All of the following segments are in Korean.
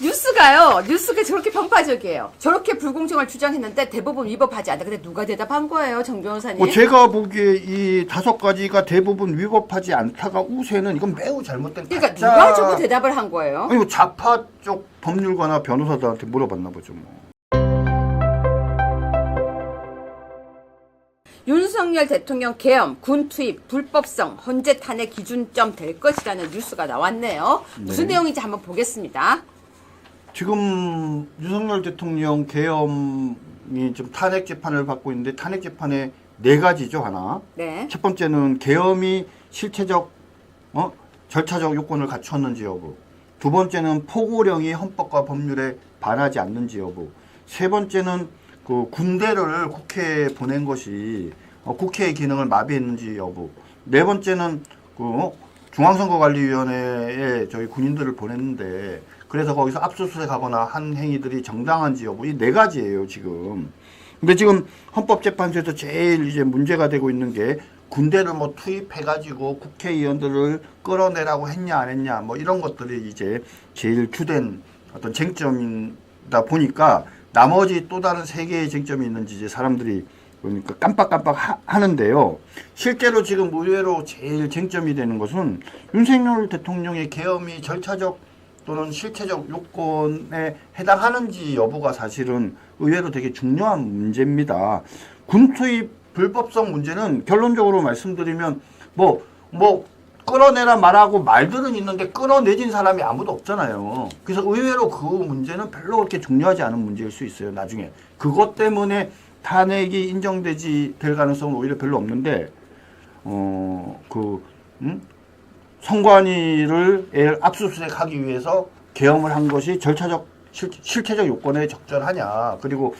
뉴스가 저렇게 편파적이에요. 저렇게 불공정을 주장했는데 대부분 위법하지 않다. 근데 누가 대답한 거예요, 정 변호사님? 제가 보기에 이 5가지가 대부분 위법하지 않다가 우세는 이건 매우 잘못된 그러니까 가짜. 누가 저거 대답을 한 거예요? 아니, 좌파 쪽 법률가나 변호사들한테 물어봤나 보죠, 뭐. 윤석열 대통령 계엄, 군 투입, 불법성, 헌재 탄핵 기준점 될 것이라는 뉴스가 나왔네요. 무슨 내용인지 한번 보겠습니다. 지금 윤석열 대통령 계엄이 좀 탄핵 재판을 받고 있는데 탄핵 재판에 4가지죠, 하나. 네. 첫 번째는 계엄이 실체적, 절차적 요건을 갖추었는지 여부. 두 번째는 포고령이 헌법과 법률에 반하지 않는지 여부. 세 번째는 그 군대를 국회에 보낸 것이 국회의 기능을 마비했는지 여부. 네 번째는 그 중앙선거관리위원회에 저희 군인들을 보냈는데 그래서 거기서 압수수색하거나 한 행위들이 정당한지 여부. 이 4가지예요, 지금. 근데 지금 헌법재판소에서 제일 이제 문제가 되고 있는 게 군대를 뭐 투입해가지고 국회의원들을 끌어내라고 했냐 안 했냐 뭐 이런 것들이 이제 제일 주된 어떤 쟁점이다 보니까 나머지 또 다른 3개의 쟁점이 있는지 이제 사람들이 그러니까 깜빡깜빡 하는데요. 실제로 지금 의외로 제일 쟁점이 되는 것은 윤석열 대통령의 계엄이 절차적 또는 실체적 요건에 해당하는지 여부가 사실은 의외로 되게 중요한 문제입니다. 군 투입 불법성 문제는 결론적으로 말씀드리면 뭐 끌어내라 말하고 말들은 있는데 끌어내진 사람이 아무도 없잖아요. 그래서 의외로 그 문제는 별로 그렇게 중요하지 않은 문제일 수 있어요, 나중에. 그것 때문에 탄핵이 인정되지 될 가능성은 오히려 별로 없는데, 선관위를 압수수색하기 위해서 계엄을 한 것이 절차적, 실체적 요건에 적절하냐. 그리고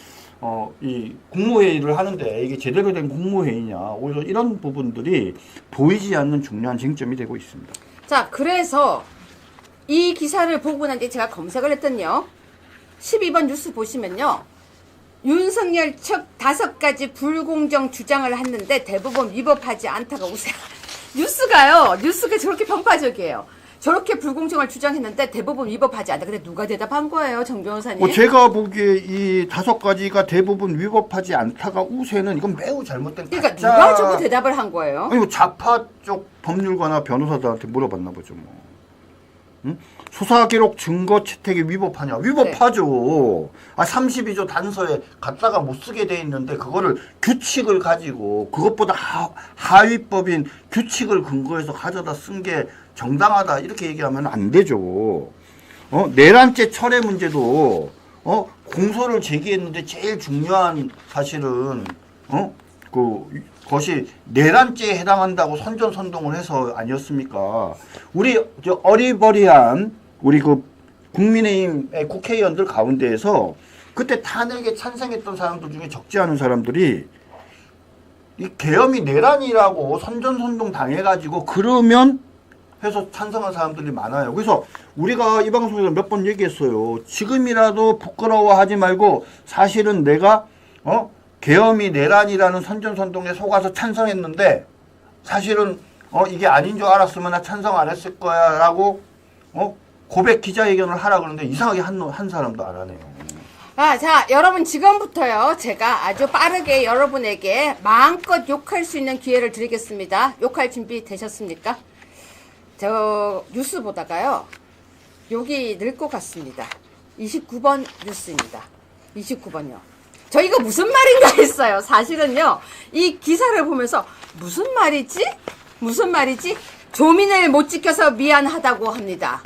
이 국무회의를 하는데 이게 제대로 된 국무회의냐. 오히려 이런 부분들이 보이지 않는 중요한 쟁점이 되고 있습니다. 자, 그래서 이 기사를 보고 난 뒤에 제가 검색을 했더니요. 12번 뉴스 보시면요. 윤석열 측 5가지 불공정 주장을 했는데 대부분 위법하지 않다가 우세. 뉴스가 저렇게 편파적이에요. 저렇게 불공정을 주장했는데 대부분 위법하지 않다. 근데 누가 대답한 거예요, 정 변호사님? 제가 보기에 이 5가지가 대부분 위법하지 않다가 우세는 이건 매우 잘못된 그러니까 가짜. 누가 저거 대답을 한 거예요? 아니, 좌파 쪽 법률가나 변호사들한테 물어봤나 보죠, 뭐. 응? 수사 기록 증거 채택이 위법하냐? 위법하죠. 네. 32조 단서에 갖다가 못 쓰게 돼 있는데 그거를 규칙을 가지고 그것보다 하위법인 규칙을 근거해서 가져다 쓴 게 정당하다 이렇게 얘기하면 안 되죠. 내란죄 철회 문제도 공소를 제기했는데 제일 중요한 사실은 그것이 내란죄에 해당한다고 선전선동을 해서 아니었습니까? 우리 어리버리한 우리 그 국민의힘의 국회의원들 가운데에서 그때 탄핵에 찬성했던 사람들 중에 적지 않은 사람들이 이 계엄이 내란이라고 선전선동 당해가지고 그러면 해서 찬성한 사람들이 많아요. 그래서 우리가 이 방송에서 몇 번 얘기했어요. 지금이라도 부끄러워하지 말고 사실은 내가 계엄이 내란이라는 선전선동에 속아서 찬성했는데 사실은 이게 아닌 줄 알았으면 나 찬성 안 했을 거야 라고 고백 기자회견을 하라 그러는데 이상하게 한 사람도 안 하네요. 자, 여러분 지금부터요. 제가 아주 빠르게 여러분에게 마음껏 욕할 수 있는 기회를 드리겠습니다. 욕할 준비 되셨습니까? 저 뉴스 보다가요. 욕이 늘 것 같습니다. 29번 뉴스입니다. 29번요. 저 이거 무슨 말인가 했어요. 사실은요. 이 기사를 보면서 무슨 말이지? 조민을 못 지켜서 미안하다고 합니다.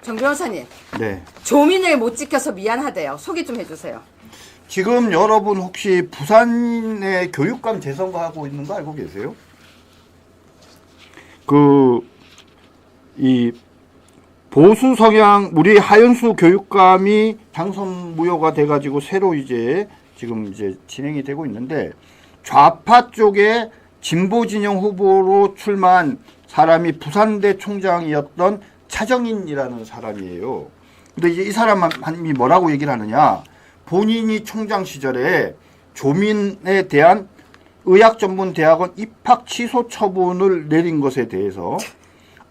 정 변호사님. 네. 조민을 못 지켜서 미안하대요. 소개 좀 해주세요. 지금 여러분 혹시 부산의 교육감 재선거하고 있는 거 알고 계세요? 이 보수 성향 우리 하연수 교육감이 당선 무효가 돼가지고 새로 지금 이제 진행이 되고 있는데 좌파 쪽에 진보 진영 후보로 출마한 사람이 부산대 총장이었던 차정인이라는 사람이에요. 근데 이제 이 사람이 뭐라고 얘기를 하느냐? 본인이 총장 시절에 조민에 대한 의학전문대학원 입학 취소 처분을 내린 것에 대해서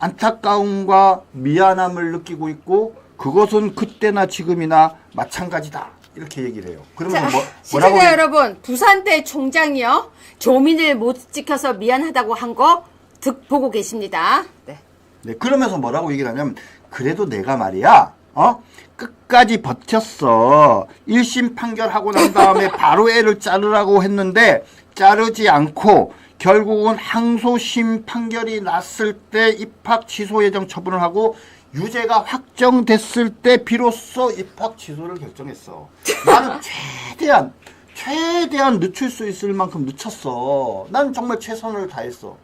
안타까움과 미안함을 느끼고 있고 그것은 그때나 지금이나 마찬가지다. 이렇게 얘기를 해요. 그러면 자, 뭐라고? 시청자 여러분, 부산대 총장이요. 조민을 못 지켜서 미안하다고 한 거 보고 계십니다. 네. 네, 그러면서 뭐라고 얘기를 하냐면 그래도 내가 말이야. 끝까지 버텼어. 1심 판결하고 난 다음에 바로 애를 자르라고 했는데 자르지 않고 결국은 항소심 판결이 났을 때 입학 취소 예정 처분을 하고 유죄가 확정됐을 때 비로소 입학 취소를 결정했어. 나는 최대한 늦출 수 있을 만큼 늦췄어. 난 정말 최선을 다했어.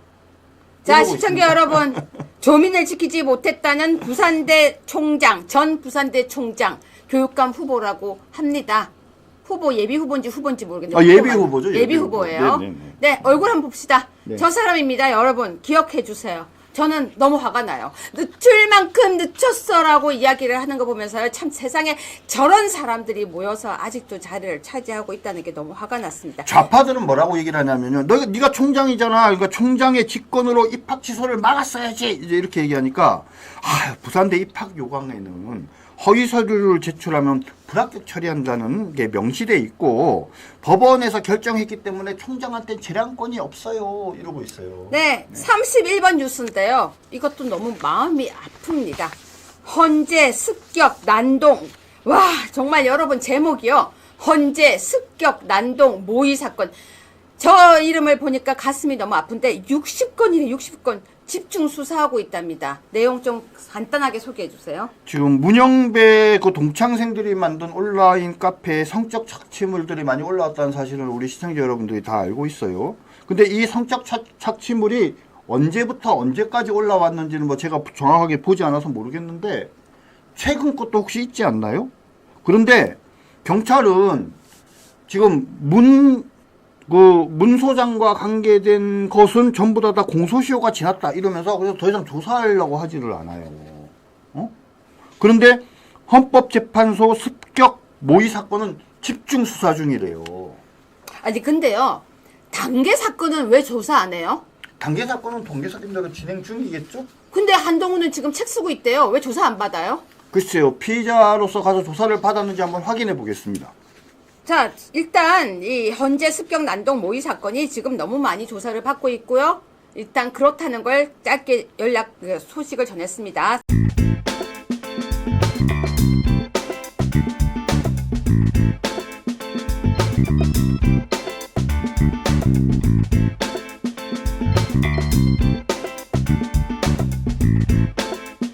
자, 이러고 시청자 있습니다. 여러분, 조민을 지키지 못했다는 부산대 총장, 전 부산대 총장, 교육감 후보라고 합니다. 예비 후보인지 모르겠는데. 예비 후보죠. 예비 후보예요. 네, 얼굴 한번 봅시다. 네. 저 사람입니다. 여러분, 기억해 주세요. 저는 너무 화가 나요. 늦출 만큼 늦췄어라고 이야기를 하는 거 보면서요. 참 세상에 저런 사람들이 모여서 아직도 자리를 차지하고 있다는 게 너무 화가 났습니다. 좌파들은 뭐라고 얘기를 하냐면요. 네가 총장이잖아. 그러니까 총장의 직권으로 입학 취소를 막았어야지. 이제 이렇게 얘기하니까 부산대 입학 요강에는 허위 서류를 제출하면 불합격 처리한다는 게 명시돼 있고 법원에서 결정했기 때문에 총장한테 재량권이 없어요. 이러고 있어요. 네, 31번 뉴스인데요. 이것도 너무 마음이 아픕니다. 헌재 습격 난동. 와, 정말 여러분 제목이요. 헌재 습격 난동 모의 사건. 저 이름을 보니까 가슴이 너무 아픈데 60건이래 60건. 집중 수사하고 있답니다. 내용 좀 간단하게 소개해 주세요. 지금 문영배 그 동창생들이 만든 온라인 카페에 성적 착취물들이 많이 올라왔다는 사실을 우리 시청자 여러분들이 다 알고 있어요. 근데 이 성적 착취물이 언제부터 언제까지 올라왔는지는 뭐 제가 정확하게 보지 않아서 모르겠는데 최근 것도 혹시 있지 않나요? 그런데 경찰은 지금 문 소장과 관계된 것은 전부 다 공소시효가 지났다 이러면서 그래서 더 이상 조사하려고 하지를 않아요. 그런데 헌법재판소 습격 모의 사건은 집중 수사 중이래요. 아니 근데요. 단계 사건은 왜 조사 안 해요? 단계 사건은 동계 사건대로 진행 중이겠죠? 근데 한동훈은 지금 책 쓰고 있대요. 왜 조사 안 받아요? 글쎄요. 피의자로서 가서 조사를 받았는지 한번 확인해 보겠습니다. 자, 일단 이 헌재 습격 난동 모의 사건이 지금 너무 많이 조사를 받고 있고요. 일단 그렇다는 걸 짧게 소식을 전했습니다.